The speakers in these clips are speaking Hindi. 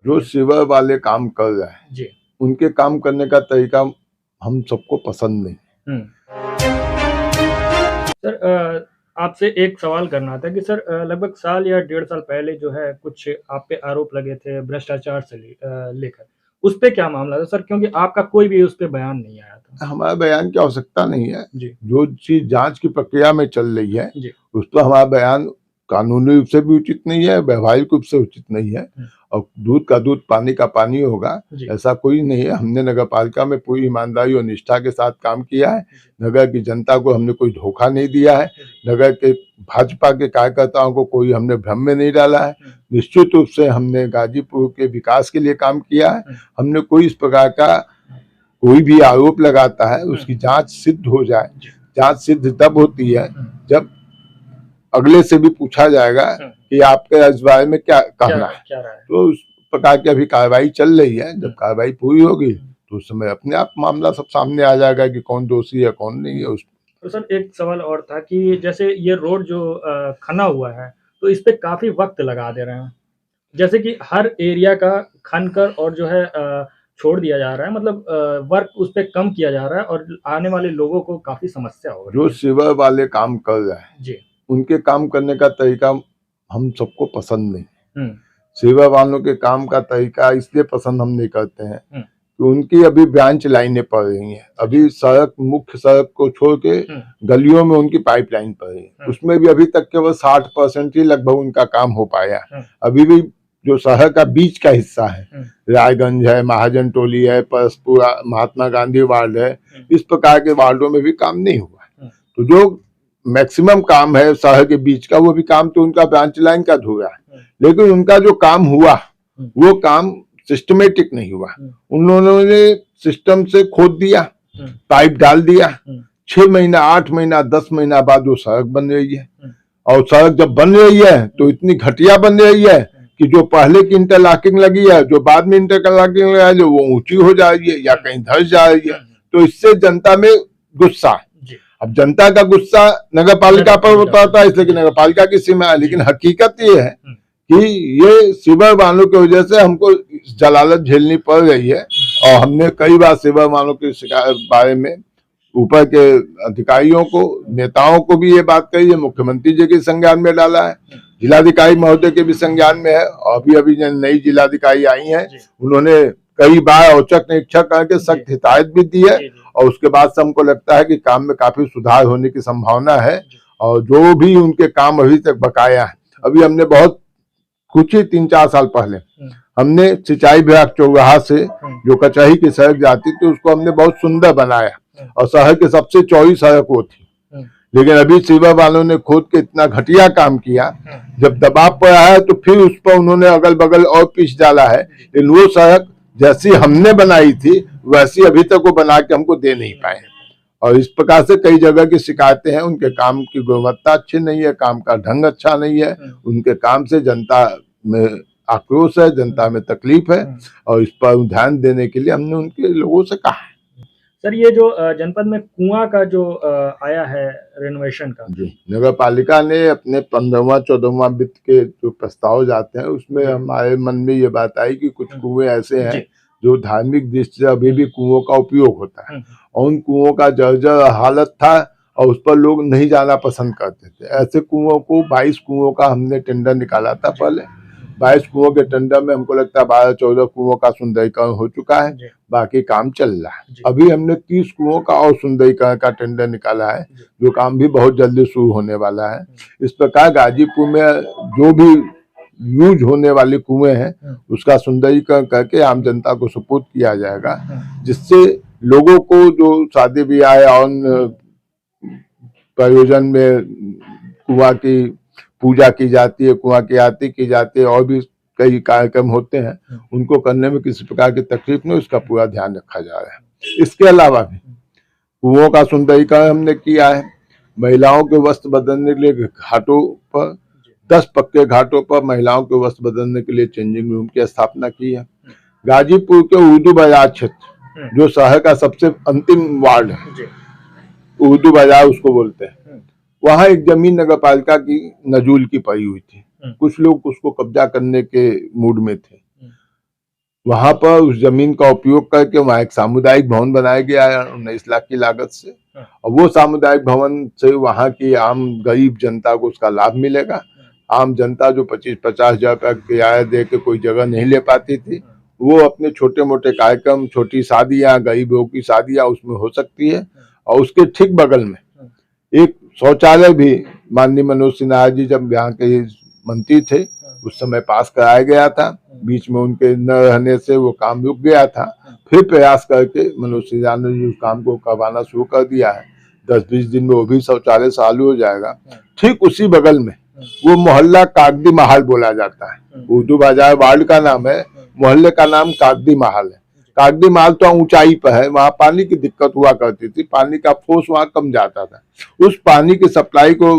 जो सिवर वाले काम कर रहे हैं जी। उनके काम करने का तरीका हम सबको पसंद नहीं। सर आपसे एक सवाल करना था कि सर लगभग साल या डेढ़ साल पहले जो है कुछ आप पे आरोप लगे थे भ्रष्टाचार से लेकर। उस पे क्या मामला था सर? क्योंकि आपका कोई भी उस पे बयान नहीं आया था। हमारे बयान की आवश्यकता नहीं है। जी। जो चीज जांच की प्रक्रिया में चल रही है जी। उस पर हमारा बयान कानूनी रूप से भी उचित नहीं है, व्यवहारिक रूप से उचित नहीं है। और दूध का दूध पानी का पानी होगा, जी। ऐसा कोई नहीं है। हमने नगर पालिका में पूरी ईमानदारी और निष्ठा के साथ काम किया है। नगर की जनता को हमने कोई धोखा नहीं दिया है। नगर के भाजपा के कार्यकर्ताओं को कोई हमने भ्रम में नहीं डाला है। निश्चित रूप से हमने गाजीपुर के विकास के लिए काम किया है। हमने कोई इस प्रकार का कोई भी आरोप लगाता है उसकी जांच सिद्ध हो जाए। जांच सिद्ध तब होती है जब अगले से भी पूछा जाएगा कि आपके इस बारे में क्या कहना है। तो उस प्रकार की अभी कार्रवाई चल रही है। जब कार्रवाई पूरी होगी तो उस समय अपने आप मामला सब सामने आ जाएगा कि कौन दोषी है कौन नहीं है। उस तो सर एक सवाल और था कि जैसे ये रोड जो खना हुआ है, तो इस पे काफ़ी वक़्त लगा दे रहे हैं। जैसे कि हर एरिया का खनकर और जो है छोड़ दिया जा रहा है, मतलब वर्क उस पे कम किया जा रहा है और आने वाले लोगों को काफ़ी समस्या हो रही जो है। सिवर वाले काम कर रहे हैं जी। उनके काम करने का तरीका हम सबको पसंद नहीं। हुँ। सेवा वालों के काम का तरीका इसलिए पसंद हम नहीं करते हैं हुँ। कि उनकी अभी ब्रांच लाइनें पड़ रही हैं। अभी सड़क मुख्य सड़क को छोड़ के गलियों में उनकी पाइपलाइन पड़ रही है। उसमें भी अभी तक केवल 60% ही लगभग उनका काम हो पाया। अभी भी जो शहर का बीच का हिस्सा है, रायगंज है, महाजन टोली है, परसपुरा महात्मा गांधी वार्ड है, इस प्रकार के वार्डों में भी काम नहीं हुआ। तो जो मैक्सिमम काम है शहर के बीच का वो भी काम तो उनका ब्रांच लाइन का अधूरा है। लेकिन उनका जो काम हुआ वो काम सिस्टमेटिक नहीं हुआ। उन्होंने सिस्टम से खोद दिया, पाइप डाल दिया, 6 महीना 8 महीना 10 महीना बाद वो सड़क बन रही है। और सड़क जब बन रही है तो इतनी घटिया बन रही है कि जो पहले की इंटरलॉकिंग लगी है, जो बाद में इंटरलॉकिंग लगा है, जो वो ऊंची हो जा रही है या कहीं धस जा रही है। तो इससे जनता में गुस्सा। अब जनता का गुस्सा नगर पालिका पर होता है इसलिए कि नगर पालिका की सीमा है। लेकिन हकीकत ये है कि ये सिवर वालों की वजह से हमको जलालत झेलनी पड़ रही है। और हमने कई बार सिवर वालों के शिकायत बारे में ऊपर के अधिकारियों को, नेताओं को भी ये बात कही है, मुख्यमंत्री जी के संज्ञान में डाला है, जिलाधिकारी महोदय के भी संज्ञान में है। और अभी नई जिलाधिकारी आई हैं, उन्होंने कई बार औचक निरीक्षण करके सख्त हिदायत भी दी है। और उसके बाद से हमको लगता है कि काम में काफी सुधार होने की संभावना है। और जो भी उनके काम अभी तक बकाया है, अभी हमने बहुत कुछ ही 3-4 साल पहले हमने सिंचाई विभाग चौराहा से जो कचहरी की सड़क जाती थी उसको हमने बहुत सुंदर बनाया और शहर की सबसे चौड़ी सड़क वो थी। लेकिन अभी सिवर वालों ने खोद के इतना घटिया काम किया, जब दबाव पड़ा है तो फिर उस पर उन्होंने अगल बगल और पिच डाला है। लेकिन वो सड़क जैसी हमने बनाई थी वैसी अभी तक वो बना के हमको दे नहीं पाए। और इस प्रकार से कई जगह की शिकायतें हैं। उनके काम की गुणवत्ता अच्छी नहीं है, काम का ढंग अच्छा नहीं है। उनके काम से जनता में आक्रोश है, जनता में तकलीफ है। और इस पर ध्यान देने के लिए हमने उनके लोगों से कहा है। सर ये जो जनपद में कुआं का जो आया है रेनोवेशन का, नगर पालिका ने अपने 15वां 14वां वित्त के जो प्रस्ताव जाते हैं उसमें हमारे मन में ये बात आई कि कुछ कुएं ऐसे हैं जो धार्मिक दृष्टि से अभी भी कुओं का उपयोग होता है और उन कुओं का जर्जर हालत था और उस पर लोग नहीं जाना पसंद करते थे। ऐसे कुओं को 22 कुओं का हमने टेंडर निकाला था पहले। 22 कुओं के टेंडर में हमको लगता है 12-14 कुओं का सुंदरीकरण हो चुका है, बाकी काम चल रहा है। अभी हमने 30 कुओं का और सुंदरीकरण का टेंडर निकाला है जो काम भी बहुत जल्दी शुरू होने वाला है। इस प्रकार गाजीपुर में जो भी यूज होने वाले कुएं हैं उसका सुंदरीकरण करके आम जनता को सुपुर्द किया जाएगा, जिससे लोगों को जो शादी ब्याह और प्रयोजन में कुआं की पूजा की जाती है, कुआं की आरती की जाती है और भी कई कार्यक्रम होते हैं, उनको करने में किसी प्रकार की तकलीफ नहीं, उसका पूरा ध्यान रखा जा रहा है। इसके अलावा भी कुओं का सुंदरीकरण हमने किया है। महिलाओं के वस्त्र बदलने के लिए घाटों पर 10 पक्के घाटों पर महिलाओं के वस्त्र बदलने के लिए चेंजिंग रूम की स्थापना की है। गाजीपुर के उर्दू बाजार क्षेत्र जो शहर का सबसे अंतिम वार्ड है, उर्दू बाजार उसको बोलते हैं, वहां एक जमीन नगर पालिका की नजूल की पड़ी हुई थी। कुछ लोग उसको कब्जा करने के मूड में थे। वहां पर उस जमीन का उपयोग करके वहां एक सामुदायिक भवन बनाया गया है 19 लाख की लागत से। और वो सामुदायिक भवन से वहां की आम गरीब जनता को उसका लाभ मिलेगा। आम जनता जो 25-50 हजार रुपया किराया दे के कोई जगह नहीं ले पाती थी, वो अपने छोटे मोटे कार्यक्रम, छोटी शादियां, गरीबों की शादियां उसमें हो सकती है। और उसके ठीक बगल में एक शौचालय भी माननीय मनोज सिन्हा जी जब यहाँ के मंत्री थे उस समय पास कराया गया था। बीच में उनके न रहने से वो काम रुक गया था। फिर प्रयास करके मनोज सिन्हा ने उस काम को करवाना शुरू कर दिया है। 10-20 दिन में वो भी शौचालय चालू हो जाएगा। ठीक उसी बगल में वो मोहल्ला कागदी महल बोला जाता है। उर्दू बाजार वार्ड का नाम है, मोहल्ले का नाम कागदी महल है। कागदी महल तो ऊंचाई पर है, वहां पानी की दिक्कत हुआ करती थी, पानी का फोर्स वहां कम जाता था। उस पानी की सप्लाई को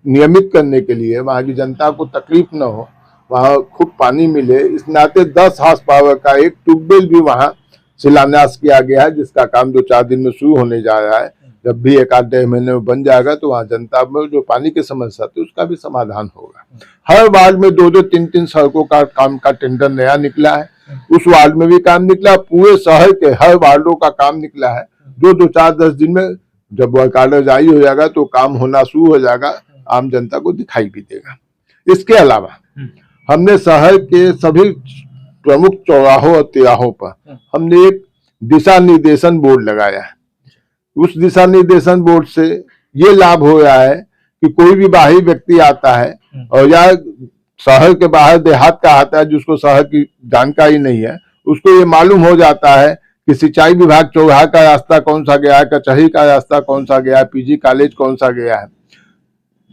नियमित करने के लिए, वहां की जनता को तकलीफ न हो, वहां खूब पानी मिले, इस नाते 10 हॉर्स पावर का एक ट्यूबवेल भी वहां शिलान्यास किया गया है, जिसका काम 2-4 दिन में शुरू होने जा रहा है। जब भी 1-1.5 महीने में बन जाएगा तो वहां जनता में जो पानी की समस्या थी उसका भी समाधान होगा। हर वार्ड में 2-2, 3-3 सड़कों का काम का टेंडर नया निकला है। उस वार्ड में भी काम निकला, पूरे शहर के हर वार्डों का काम निकला है। 2-2, 4-10 दिन में जब वर्क ऑर्डर जारी हो जाएगा तो काम होना शुरू हो जाएगा, आम जनता को दिखाई भी देगा। इसके अलावा हमने शहर के सभी प्रमुख चौराहों और तिराहों पर हमने एक दिशा निर्देशन बोर्ड लगाया है। उस दिशा निर्देशन बोर्ड से ये लाभ हो रहा है कि कोई भी बाहरी व्यक्ति आता है और या शहर के बाहर देहात का आता है जिसको शहर की जानकारी नहीं है, उसको ये मालूम हो जाता है कि सिंचाई विभाग चौराहा का रास्ता कौन सा गया है, कचहरी का रास्ता कौन सा गया है, पीजी कॉलेज कौन सा गया है,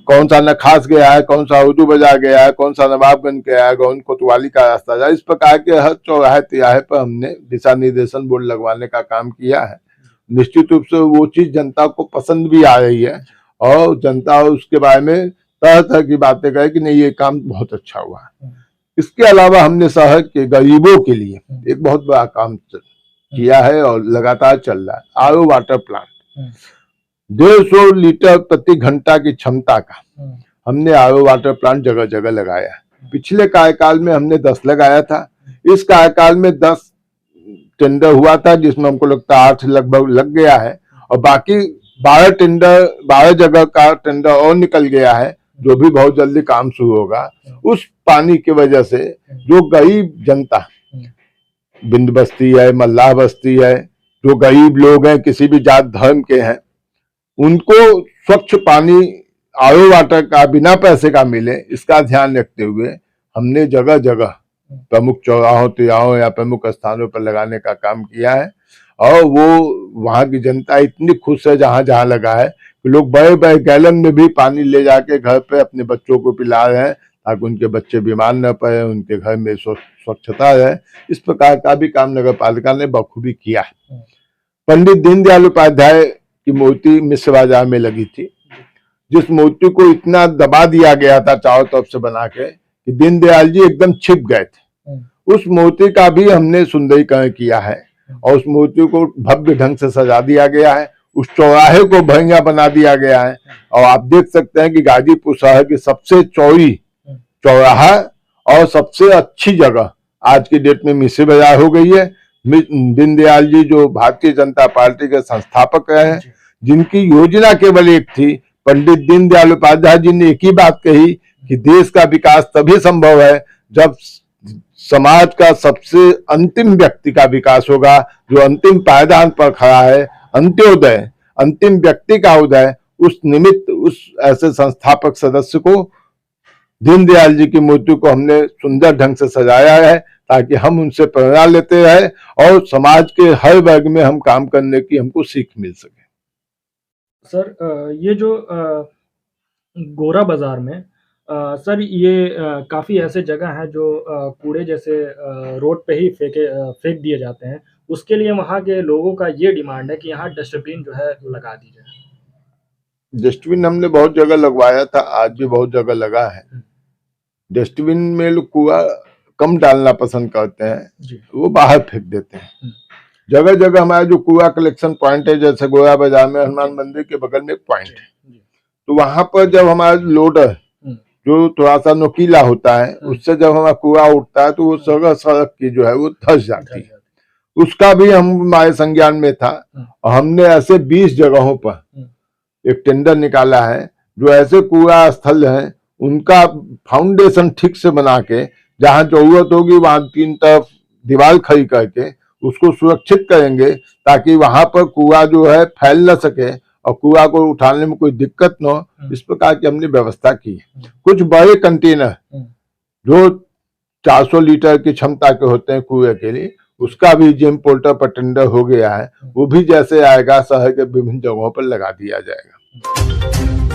कौन सा नखास गया है, कौन सा उर्दू बाजार गया है, कौन सा नवाबगंज गया है, कौन कोतवाली का रास्ता गया। इस प्रकार के हर चौराहे तिराहे पर हमने दिशा निर्देशन बोर्ड लगवाने का काम किया है। निश्चित रूप से वो चीज जनता को पसंद भी आ रही है और जनता उसके बारे में तरह तरह की बातें कहे कि नहीं ये काम बहुत अच्छा हुआ है। इसके अलावा हमने शहर के गरीबों के लिए एक बहुत बड़ा काम किया है और लगातार चल रहा है, आरओ वाटर प्लांट। 150 लीटर प्रति घंटा की क्षमता का हमने आरओ वाटर प्लांट जगह जगह लगाया है। पिछले कार्यकाल में हमने 10 लगाया था। इस कार्यकाल में 10 टेंडर हुआ था जिसमें हमको लगता है 8 लगभग लग गया है और बाकी 12 जगह का टेंडर और निकल गया है, जो भी बहुत जल्दी काम शुरू होगा। उस पानी की वजह से जो गरीब जनता, बिंद बस्ती है, मल्लाह बस्ती है, जो गरीब लोग हैं, किसी भी जात धर्म के हैं, उनको स्वच्छ पानी आरओ वाटर का बिना पैसे का मिले, इसका ध्यान रखते हुए हमने जगह जगह प्रमुख चौराहों तिराहों या प्रमुख स्थानों पर लगाने का काम किया है। और वो वहां की जनता इतनी खुश है जहां जहां लगा है कि लोग बड़े बड़े गैलन में भी पानी ले जाके घर पे अपने बच्चों को पिला रहे हैं ताकि उनके बच्चे बीमार न पड़े, उनके घर में स्वच्छता रहे। इस प्रकार का भी काम नगर पालिका ने बखूबी किया है। पंडित दीनदयाल उपाध्याय की मूर्ति मिश्र बाजार में लगी थी, जिस मूर्ति को इतना दबा दिया गया था चारों तरफ से बना के कि दीनदयाल जी एकदम छिप गए थे। उस मूर्ति का भी हमने सुंदरीकरण किया है और उस मूर्ति को भव्य ढंग से सजा दिया गया है। उस चौराहे को भंगिया बना दिया गया है और आप देख सकते हैं कि गाजीपुर शहर की सबसे चौड़ी चौराहा और सबसे अच्छी जगह आज की डेट में मिश्र बाजार हो गई है। दीनदयाल जी जो भारतीय जनता पार्टी के संस्थापक रहे, जिनकी योजना केवल एक थी, पंडित दीनदयाल उपाध्याय जी ने एक ही बात कही कि देश का विकास तभी संभव है जब समाज का सबसे अंतिम व्यक्ति का विकास होगा, जो अंतिम पायदान पर खड़ा है, अंत्योदय, अंतिम व्यक्ति का उदय। उस निमित्त उस ऐसे संस्थापक सदस्य को, दीनदयाल जी की मूर्ति को हमने सुंदर ढंग से सजाया है ताकि हम उनसे प्रेरणा लेते रहे और समाज के हर वर्ग में हम काम करने की हमको सीख मिल सके। सर ये जो गोरा बाजार में सर ये काफ़ी ऐसे जगह हैं जो कूड़े जैसे रोड पे ही फेंक दिए जाते हैं। उसके लिए वहाँ के लोगों का ये डिमांड है कि यहाँ डस्टबिन जो है लगा दी जाए। डस्टबिन हमने बहुत जगह लगवाया था, आज भी बहुत जगह लगा है। डस्टबिन में लोग कूड़ा कम डालना पसंद करते हैं, वो बाहर फेंक देते हैं। जगह जगह हमारा जो कूड़ा कलेक्शन पॉइंट है, जैसे गोया बाजार में हनुमान मंदिर के बगल में एक पॉइंट है, तो वहां पर जब हमारा लोडर जो थोड़ा सा नुकीला होता है, उससे जब हमारा कूड़ा उठता है तो वो सड़क की जो है वो धंस जाती है। उसका भी हमारे संज्ञान में था और हमने ऐसे 20 जगहों पर एक टेंडर निकाला है, जो ऐसे कूड़ा स्थल हैं उनका फाउंडेशन ठीक से बना के, जहां जरूरत होगी वहां 3 तरफ दीवार खड़ी करके उसको सुरक्षित करेंगे, ताकि वहां पर कूड़ा जो है फैल न सके और कूड़ा को उठाने में कोई दिक्कत न हो। इस प्रकार की हमने व्यवस्था की है। कुछ बड़े कंटेनर जो 400 लीटर की क्षमता के होते हैं कूड़े के लिए, उसका भी जिम पोर्टल पर टेंडर हो गया है, वो भी जैसे आएगा शहर के विभिन्न जगहों पर लगा दिया जाएगा।